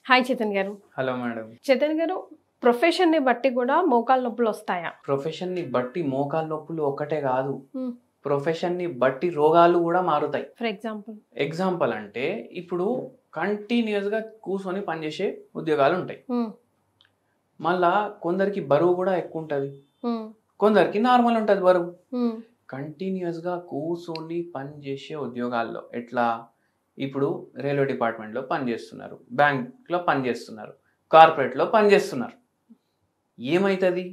Hi Chetan గారు. Hello madam. Chetan గారు, ప్రొఫెషన్ని బట్టి కూడా మోకాళ్ళ నొప్పులు వస్తాయా? ప్రొఫెషన్ని బట్టి మోకాళ్ళ నొప్పులు ఒక్కటే కాదు, హ్మ్. ప్రొఫెషన్ని బట్టి రోగాలు కూడా మారుతాయి. For example? ఎగ్జాంపుల్ అంటే ఇప్పుడు కంటిన్యూస్గా కూర్చొని పనిచేసే ఉద్యోగాలు ఉంటాయి. మళ్ళా కొందరికి బరువు కూడా ఎక్కువ ఉంటుంది, కొందరికి నార్మల్ ఉంటుంది బరువు. కంటిన్యూస్గా కూర్చొని పనిచేసే ఉద్యోగాల్లో ఎట్లా, ఇప్పుడు రైల్వే డిపార్ట్మెంట్లో పనిచేస్తున్నారు, బ్యాంక్లో పనిచేస్తున్నారు, కార్పొరేట్లో పనిచేస్తున్నారు, ఏమవుతుంది?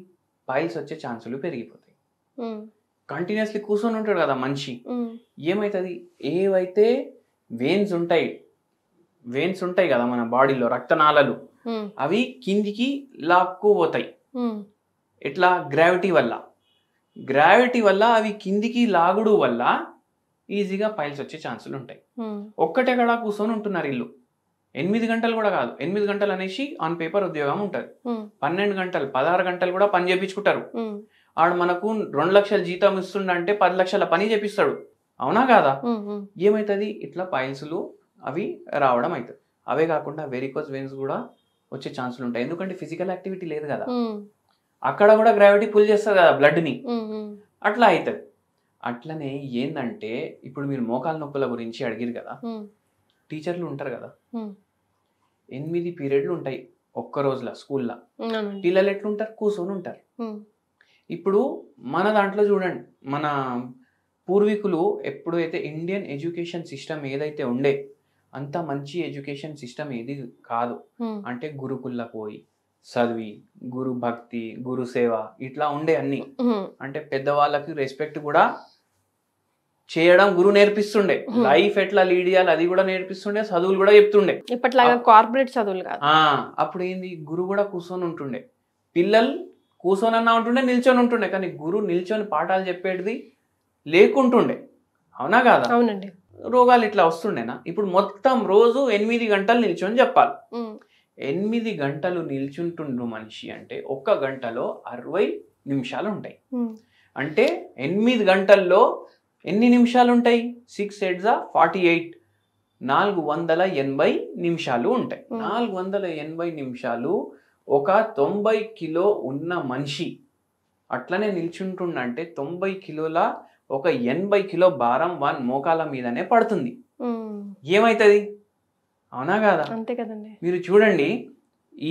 పైల్స్ వచ్చే ఛాన్సులు పెరిగిపోతాయి. కంటిన్యూస్లీ కూర్చొని ఉంటాడు కదా మనిషి, ఏమవుతుంది? ఏవైతే వెయిన్స్ ఉంటాయి కదా మన బాడీలో, రక్తనాళాలు, అవి కిందికి లాక్కుపోతాయి. ఎట్లా? గ్రావిటీ వల్ల అవి కిందికి లాగుడు వల్ల ఈజీగా పైల్స్ వచ్చే ఛాన్సులు ఉంటాయి. ఒక్కటెక్కడ కూర్చొని ఉంటున్నారు ఇల్లు, 8 గంటలు కూడా కాదు, 8 గంటలు అనేసి ఆన్ పేపర్ ఉద్యోగం ఉంటుంది, 12 గంటలు 16 గంటలు కూడా పని చేయించుకుంటారు. ఆడు మనకు 2 లక్షల జీతం ఇస్తుండంటే 10 లక్షల పని చేపిస్తాడు, అవునా కాదా? ఏమవుతుంది? ఇట్లా పైల్స్లు అవి రావడం అవుతుంది. అవే కాకుండా వెరికోస్ వెయిన్స్ కూడా వచ్చే ఛాన్సులు ఉంటాయి, ఎందుకంటే ఫిజికల్ యాక్టివిటీ లేదు కదా, అక్కడ కూడా గ్రావిటీ పుల్ చేస్తుంది కదా బ్లడ్ని, అట్లా అవుతుంది. అట్లనే ఏందంటే ఇప్పుడు మీరు మోకాల నొప్పుల గురించి అడిగిరు కదా, టీచర్లు ఉంటారు కదా, 8 పీరియడ్లు ఉంటాయి ఒక్క రోజులో స్కూల్లో. పిల్లలు ఎట్లుంటారు? కూర్చొని ఉంటారు. ఇప్పుడు మన దాంట్లో చూడండి, మన పూర్వీకులు ఎప్పుడైతే ఇండియన్ ఎడ్యుకేషన్ సిస్టమ్ ఏదైతే ఉండే, అంత మంచి ఎడ్యుకేషన్ సిస్టమ్ ఏది కాదు. అంటే గురుకుల్లా పోయి చదివి, గురు భక్తి, గురు సేవ ఇట్లా ఉండే అన్ని. అంటే పెద్దవాళ్ళకి రెస్పెక్ట్ కూడా చేయడం గురు నేర్పిస్తుండే, లైఫ్ ఎట్లా లీడ్ చేయాలి అది కూడా నేర్పిస్తుండే, చదువులు కూడా చెప్తుండే. ఇప్పట్లాగా కార్పొరేట్ చదువులు కాదు. అప్పుడు ఏంది? గురు కూడా కూర్చొని ఉంటుండే, పిల్లలు కూర్చొని అన్నా ఉంటుండే, నిల్చొని ఉంటుండే, కానీ గురు నిల్చొని పాఠాలు చెప్పేది లేకుంటుండే, అవునా కాదా? అవునండి. రోగాలు ఇట్లా వస్తుండేనా? ఇప్పుడు మొత్తం రోజు 8 గంటలు నిల్చొని చెప్పాలి. 8 గంటలు నిల్చుంటుండు మనిషి అంటే 1 గంటలో 60 నిమిషాలు ఉంటాయి. అంటే 8 గంటల్లో ఎన్ని నిమిషాలు ఉంటాయి? 6 8 48, 480 నిమిషాలు ఉంటాయి. 480 నిమిషాలు ఒక 90 కిలో ఉన్న మనిషి అట్లనే నిల్చుంటుండంటే 90 కిలోల ఒక 80 కిలో భారం వన్ మోకాల మీదనే పడుతుంది. ఏమవుతుంది? అవునా కాదా? అంతే కదండి. మీరు చూడండి,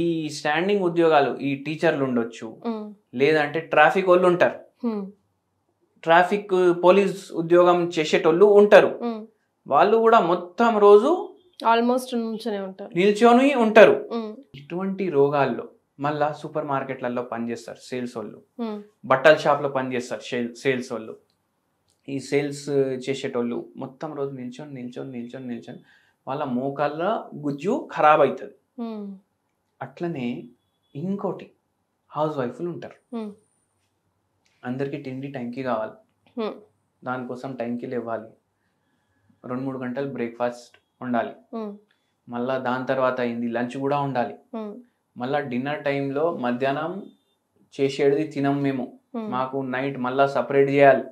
ఈ స్టాండింగ్ ఉద్యోగాలు, ఈ టీచర్లు ఉండొచ్చు, లేదంటే ట్రాఫిక్ వాళ్ళు ఉంటారు, ట్రాఫిక్ పోలీస్ ఉద్యోగం చేసేటోళ్ళు ఉంటారు, వాళ్ళు కూడా మొత్తం రోజు ఆల్మోస్ట్ నిల్చొని ఉంటారు. ఇటువంటి రోగాల్లో మళ్ళా సూపర్ మార్కెట్లలో పనిచేస్తారు సేల్స్ వాళ్ళు, బట్టల షాప్ లో పనిచేస్తారు సేల్స్ వాళ్ళు, ఈ సేల్స్ చేసేటోళ్ళు మొత్తం రోజు నిల్చొని వాళ్ళ మోకాళ్ళ గుజ్జు ఖరాబ్ అవుతుంది. అట్లనే ఇంకోటి, హౌస్ వైఫ్లు ఉంటారు, అందరికీ తిండి టైంకి కావాలి, దానికోసం టైంకి లేవాలి, 2-3 గంటలు బ్రేక్ఫాస్ట్ ఉండాలి, మళ్ళా దాని తర్వాత అయింది లంచ్ కూడా ఉండాలి, మళ్ళా డిన్నర్ టైంలో మధ్యాహ్నం చేసేది తినం మేము, మాకు నైట్ మళ్ళా సపరేట్ చేయాలి,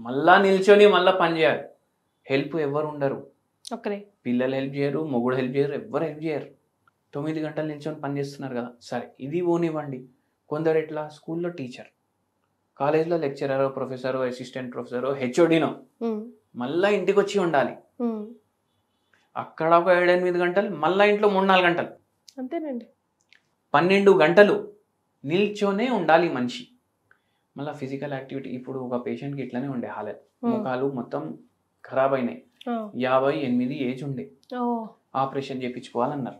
మళ్ళా నిల్చొని మళ్ళా పని చేయాలి. హెల్ప్ ఎవరు ఉండరు, పిల్లలు హెల్ప్ చేయరు, మొగుడు హెల్ప్ చేయరు, ఎవ్వరు హెల్ప్ చేయరు. 9 గంటలు నిల్చొని పని చేస్తున్నారు కదా, సరే ఇది పోనివ్వండి. కొందరు ఎట్లా, స్కూల్లో టీచర్, కాలేజ్లో లెక్చరర్, ప్రొఫెసర్, అసిస్టెంట్ ప్రొఫెసర్, హెచ్ఓడినో, మళ్ళా ఇంటికి వచ్చి ఉండాలి, అక్కడ ఒక 7-8 గంటలు, మళ్ళా ఇంట్లో 3-4 గంటలు, అంతేనండి, 12 గంటలు నిల్చొనే ఉండాలి మనిషి. మళ్ళీ ఫిజికల్ యాక్టివిటీ, ఇప్పుడు ఒక పేషెంట్కి ఇట్లనే ఉండే హాలత్, ముఖాలు మొత్తం ఖరాబ్ అయినాయి, 58 ఏజ్ ఉండే, ఆపరేషన్ చేయించుకోవాలన్నారు.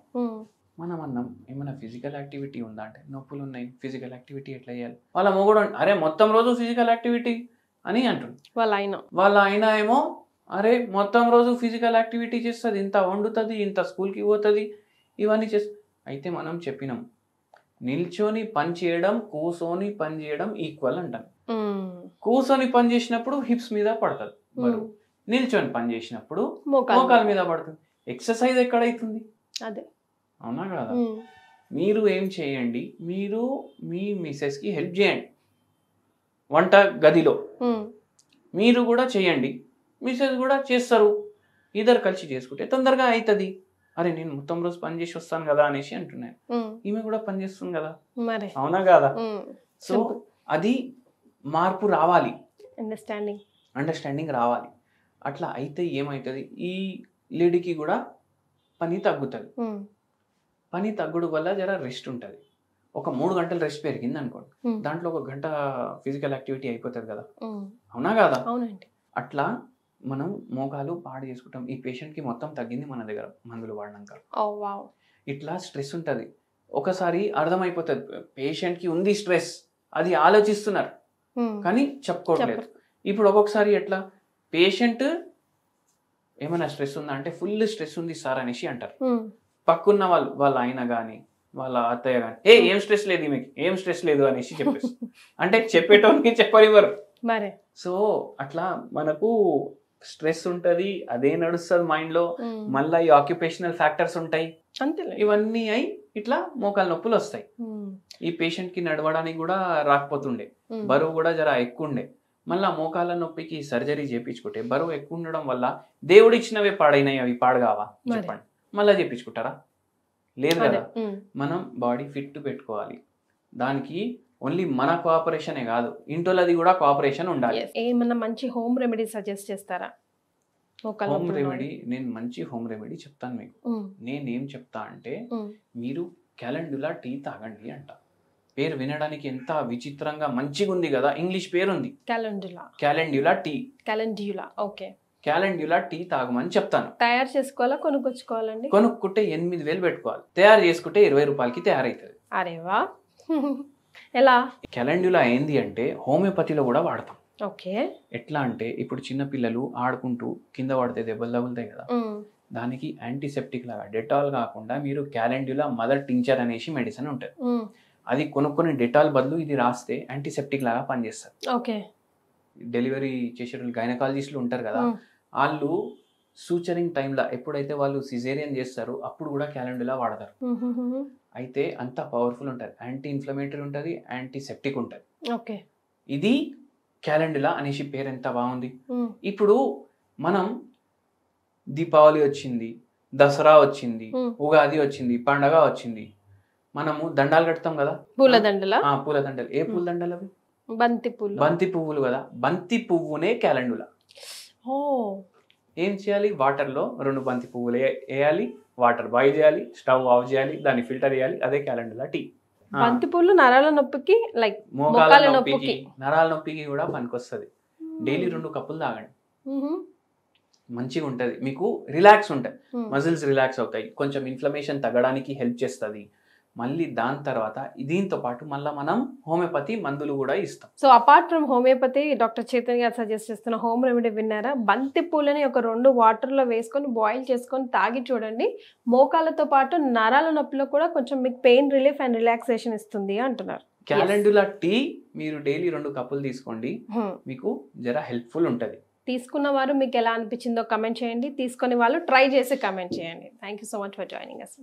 మనం అన్నాం ఏమైనా ఫిజికల్ యాక్టివిటీ ఉందా అంటే, నొప్పులు ఉన్నాయి, ఫిజికల్ యాక్టివిటీ ఎట్లా చేయాలి? వాళ్ళ మొగుడు అరే మొత్తం రోజు ఫిజికల్ యాక్టివిటీ అని అంటుంది, వాళ్ళ ఆయన ఏమో అరే మొత్తం రోజు ఫిజికల్ యాక్టివిటీ చేస్తుంది, ఇంత వండుతుంది, ఇంత స్కూల్కి పోతుంది, ఇవన్నీ చేస్తుంది. అయితే మనం చెప్పినాం, నిల్చొని పని చేయడం, కూర్చొని పని చేయడం ఈక్వల్ అంటాం. కూర్చొని పని చేసినప్పుడు హిప్స్ మీద పడుతుంది బరువు, నిల్చొని పని చేసినప్పుడు మోకాల మీద పడుతుంది. ఎక్సర్సైజ్ ఎక్కడైతుంది? అదే, అవునా కదా? మీరు ఏం చేయండి, మీరు మీ మిసెస్కి హెల్ప్ చేయండి, వంట గదిలో మీరు కూడా చేయండి, మిసెస్ కూడా చేస్తారు, ఇద్దరు కలిసి చేసుకుంటే తొందరగా అవుతుంది. అరే నేను మొత్తం రోజు పని చేసి వస్తాను కదా అనేసి అంటున్నాను. ఈమె కూడా పని చేస్తుంది కదా, మరి అవునా కదా? So Simple. అది మార్పు రావాలి, అండర్స్టాండింగ్ రావాలి. అట్లా అయితే ఏమవుతుంది, ఈ లేడీకి కూడా పని తగ్గుతుంది. పని తగ్గుడు వల్ల జర రెస్ట్ ఉంటుంది. ఒక 3 గంటలు రెస్ట్ పెరిగింది అనుకోండి, దాంట్లో 1 గంట ఫిజికల్ యాక్టివిటీ అయిపోతుంది కదా, అవునా కదా? అవునండి. అట్లా మనం మోకాలు పాడు చేసుకుంటాం. ఈ పేషెంట్కి మొత్తం తగ్గింది మన దగ్గర మందులు వాడినాక. ఇట్లా స్ట్రెస్ ఉంటుంది. ఒకసారి అర్థమైపోతుంది పేషెంట్కి ఉంది స్ట్రెస్, అది ఆలోచిస్తున్నారు కానీ చెప్పుకోవట్లేదు. ఇప్పుడు ఒక్కొక్కసారి ఎట్లా పేషెంట్ ఏమైనా స్ట్రెస్ ఉందా అంటే ఫుల్ స్ట్రెస్ ఉంది సార్ అనేసి అంటారు. పక్కున్న వాళ్ళ ఆయన కానీ వాళ్ళ అత్తయ్య కానీ ఏం స్ట్రెస్ లేదు ఈమెకి, ఏం స్ట్రెస్ లేదు అనేసి చెప్పేసి అంటే చెప్పేటోనికి చెప్పనివ్వరు. సో అట్లా మనకు స్ట్రెస్ ఉంటుంది, అదే నడుస్తుంది మైండ్ లో. మళ్ళీ ఈ ఆక్యుపేషనల్ ఫ్యాక్టర్స్ ఉంటాయి, ఇవన్నీ అయి ఇట్లా మోకాలు నొప్పులు వస్తాయి. ఈ పేషెంట్ కి నడవడానికి కూడా రాకపోతుండే, బరువు కూడా జర ఎక్కువ ఉండే. మళ్ళీ మోకాల నొప్పికి సర్జరీ చేయించుకుంటే బరువు ఎక్కువ ఉండడం వల్ల దేవుడు ఇచ్చినవే పాడైనాయి, అవి పాడుగావా చెప్పండి? మళ్ళీ చేయించుకుంటారా? లేదు కదా. మనం బాడీ ఫిట్ పెట్టుకోవాలి. దానికి ఓన్లీ మన కోఆపరేషనే కాదు, ఇంటోళ్ళది కూడా కోఆపరేషన్ ఉండాలి. ఏమన్నా మంచి హోమ్ రెమెడీ సజెస్ట్ చేస్తారా? హోమ్ రెమెడీ, నేను మంచి హోమ్ రెమెడీ చెప్తాను మీకు. నేనేం చెప్తా అంటే మీరు క్యాలెండులా టీ తాగండి అంట. పేరు వినడానికి ఎంత విచిత్రంగా మంచిగా ఉంది కదా, ఇంగ్లీష్ పేరు ఉంది క్యాలెండులా టీ. క్యాలెండులా టీ తాగమని చెప్తాను. తయారు చేసుకోవాలా కొనుక్కొచ్చుకోవాలండి? కొనుక్కుంటే 8,000 పెట్టుకోవాలి, తయారు చేసుకుంటే 20 రూపాయలకి తయారైతుంది. అరేవా, ఎలా? క్యాలెండులా ఏంది అంటే హోమియోపతిలో కూడా వాడతాం. ఓకే. ఎట్లా అంటే ఇప్పుడు చిన్న పిల్లలు ఆడుకుంటూ కింద పడితే దెబ్బలు తగులుతాయి కదా, దానికి యాంటీసెప్టిక్ లాగా డెటాల్ కాకుండా మీరు క్యాలెండులా మదర్ టించర్ అనేసి మెడిసిన్ ఉంటుంది. అది కొనుక్కొని డెటాల్ బదులు ఇది రాస్తే యాంటీసెప్టిక్ లాగా పనిచేస్తారు. ఓకే. డెలివరీ చేసే గైనకాలజిస్టులు ఉంటారు కదా, వాళ్ళు సూచరింగ్ టైంలో ఎప్పుడైతే వాళ్ళు సిజేరియన్ చేస్తారో అప్పుడు కూడా క్యాలెండులా వాడతారు. అయితే అంత పవర్ఫుల్ ఉంటుంది, యాంటీ ఇన్ఫ్లమేటరీ ఉంటుంది, యాంటీసెప్టిక్ ఉంటుంది. ఓకే. ఇది క్యాలెండులా అనేసి పేరు ఎంత బాగుంది. ఇప్పుడు మనం దీపావళి వచ్చింది, దసరా వచ్చింది, ఉగాది వచ్చింది, పండగ వచ్చింది, మనము దండాలు కడతాం కదా, పూలదండలు. ఏ పూలదండలు అవి? బంతి పువ్వులు కదా. బంతి పువ్వునే క్యాలెండులా. ఏం చేయాలి, వాటర్లో 2 బంతి పువ్వులు వేయాలి, వాటర్ బాయిల్ చేయాలి, స్టవ్ ఆఫ్ చేయాలి, దాన్ని ఫిల్టర్ చేయాలి, అదే క్యాలెండులా టీ. బంతి పువ్వులు నరాల నొప్పికి, మోకాల నొప్పికి, నరాల నొప్పికి కూడా పనికొస్తుంది. డైలీ 2 కప్పులు తాగండి, మంచిగా ఉంటుంది. మీకు రిలాక్స్ ఉంటుంది, మజిల్స్ రిలాక్స్ అవుతాయి, కొంచెం ఇన్ఫ్లమేషన్ తగ్గడానికి హెల్ప్ చేస్తుంది. మళ్ళీ దాని తర్వాత దీంతో పాటు మళ్ళీ మనం హోమియోపతి మందులు కూడా ఇస్తాం. So apart from homeopathy, doctor Chaitanya గారు సజెస్ట్ చేస్తున్న హోమ్ రెమెడీ విన్నారా? బంతి పూలని ఒక 2 వాటర్లో వేసుకొని బాయిల్ చేసుకొని తాగి చూడండి. మోకాళ్ళతో పాటు నరాల నొప్పిలో కూడా కొంచెం మీకు పెయిన్ రిలీఫ్ అండ్ రిలాక్సేషన్ ఇస్తుంది అంటున్నారు. క్యాలెండులా టీ మీరు డైలీ 2 కప్పులు తీసుకోండి, మీకు జర హెల్ప్ఫుల్ ఉంటుంది. తీసుకున్న వారు మీకు ఎలా అనిపించిందో కమెంట్ చేయండి, తీసుకునే వాళ్ళు ట్రై చేసి కమెంట్ చేయండి. Thank you so much for joining us.